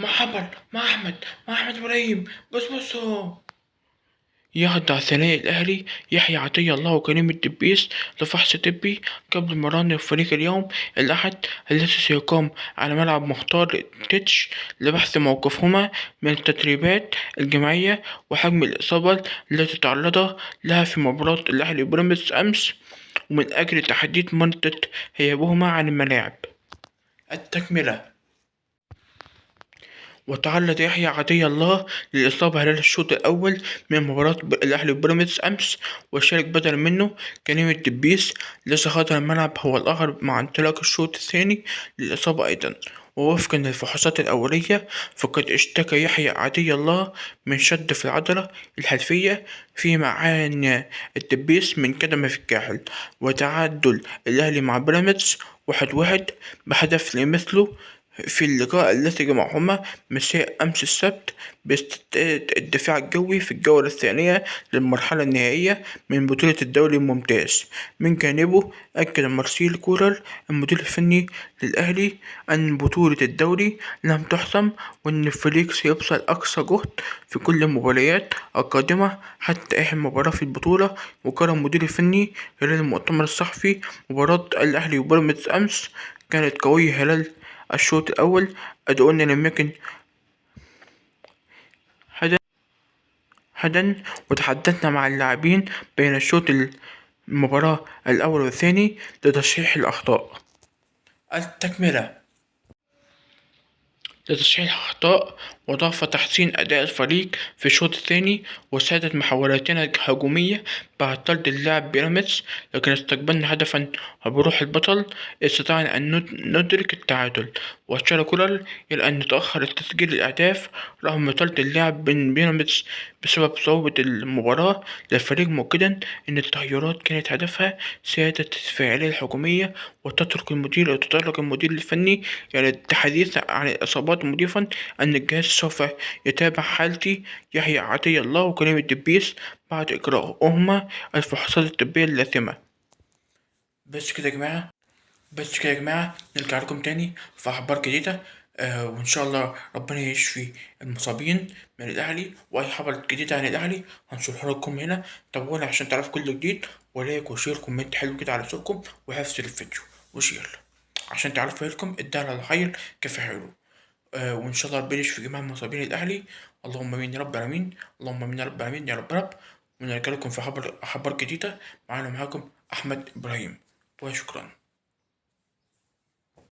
محمد مع أحمد إبراهيم. بصوا. يخضع ثنائي الأهلي يحيى عطية الله وكريم الدبيس لفحص طبي قبل مران الفريق اليوم الأحد الذي سيقام على ملعب مختار تتش لبحث موقفهما من التدريبات الجماعية وحجم الإصابة التي تعرضا لها في مباراة الأهلي وبيراميدز أمس، ومن أجل تحديد مدة غيابهما عن الملاعب. التكملة. وتعرض يحيى عطية الله للإصابة خلال الشوط الأول من مباراة الأهلي وبيراميدز أمس، وشارك بدلا منه كريم الدبيس الذي خاض الملعب هو الآخر مع انطلاق الشوط الثاني للإصابة أيضا. ووفقا للفحوصات الأولية فقد اشتكى يحيى عطية الله من شد في العضلة الخلفية، فيما عانى الدبيس من كدمة في الكاحل. وتعادل الأهلي مع بيراميدز 1-1 بهدف لمثله في اللقاء الذي جمعهما مساء أمس السبت باستاد الدفاع الجوي في الجولة الثانية للمرحلة النهائية من بطولة الدوري الممتاز. من جانبه أكد مارسيل كولر المدير الفني للأهلي أن بطولة الدوري لم تحسم، وأن الفريق سيبذل أقصى جهد في كل المباريات القادمة حتى آخر مباراة في البطولة. وقال المدير الفني خلال المؤتمر الصحفي: مباراة الأهلي وبيراميدز أمس كانت قوية خلال الشوط الأول، أداؤنا لم يكن حدا، وتحدثنا مع اللاعبين بين الشوط المباراة الأول والثاني لتصحيح الأخطاء. التكملة. لتصحيح الأخطاء وضعف تحسين أداء الفريق في الشوط الثاني، وسادت محاولاتنا الهجومية بعد طرد اللاعب بيراميدز، لكن استقبلنا هدفا بروح البطل استطعنا أن ندرك التعادل. وأشار كولر إلى أن تأخر تسجيل الأهداف رغم طرد اللاعب من بيراميدز بسبب صعوبة المباراة للفريق، مؤكدا أن التغييرات كانت هدفها سيادة الفاعلية الهجومية. وتطرق المدير الفني إلى الحديث عن الإصابات، مضيفا أن الجهاز سوف يتابع حالتي يحيى عطية الله وكريم الدبيس بعد إجراءهما الفحوصات الطبية اللازمة. بس كده يا جماعة نرجع لكم تاني في أخبار جديدة. وإن شاء الله ربنا يشفي المصابين من الأهلي، وأي خبر جديد عن الأهلي هنشرحه لكم هنا. تابعونا عشان تعرفوا كل جديد، ولايك وشير كومنت حلو كده على ذوقكم، وحفظ الفيديو وشير عشان تعرفوا لكم الدال على الخير كيف حلو. وإن شاء الله ربنا يشفي جميع مصابين الأهلي. اللهم آمين يا رب العالمين، اللهم آمين يا رب العالمين يا رب. ونرجع لكم في أخبار جديدة. معاكم أحمد إبراهيم، وشكرا.